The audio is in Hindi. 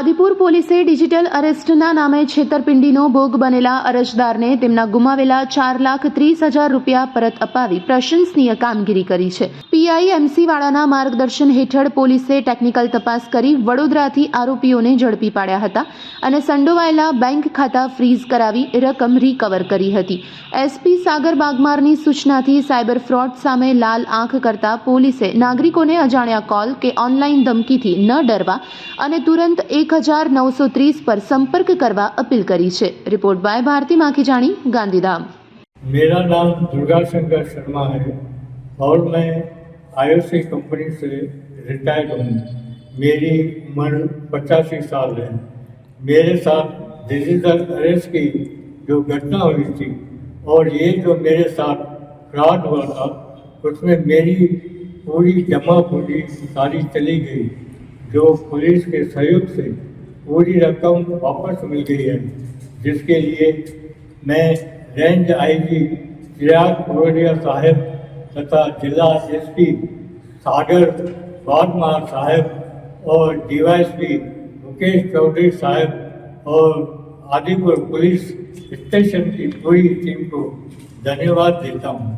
આદિપુર પોલીસે ડિજિટલ અરેસ્ટના નામે છેતરપિંડીનો ભોગ બનેલા અરજદારને તેમના ગુમાવેલા 4,30,000 રૂપિયા પરત અપાવી પ્રશંસનીય કામગીરી કરી છે. પીઆઈ MC વાળાના માર્ગદર્શન હેઠળ પોલીસે ટેકનિકલ તપાસ કરી વડોદરાથી આરોપીઓને ઝડપી પાડ્યા હતા અને સંડોવાયેલા બેંક ખાતા ફ્રીઝ કરાવી રકમ રિકવર કરી હતી. SP સાગર બાગમારની સૂચનાથી સાયબર ફ્રોડ સામે લાલ આંખ કરતા પોલીસે નાગરિકોને અજાણ્યા કોલ કે ઓનલાઈન ધમકીથી ન ડરવા અને તુરંત 1930 पर संपर्क करवा अपील करी है. Report by Bharti Makhijani, Gandhidham. मेरा नाम दुर्गा शंकर शर्मा है और मैं IOC कंपनी से रिटायर्ड हूँ. मेरी उम्र 85 साल है. मेरे साथ डिजिटल अरेस्ट की जो घटना हुई थी और ये जो मेरे साथ फ्रॉड हुआ था उसमें मेरी पूरी जमा पूंजी सारी चली गई, जो पुलिस के सहयोग से पूरी रकम वापस मिल गई है, जिसके लिए मैं रेंज IG चिराग कोरोडिया साहब तथा जिला SP सागर बागमार साहब और DYSP मुकेश चौधरी साहब और आदिपुर पुलिस स्टेशन की पूरी टीम को धन्यवाद देता हूँ.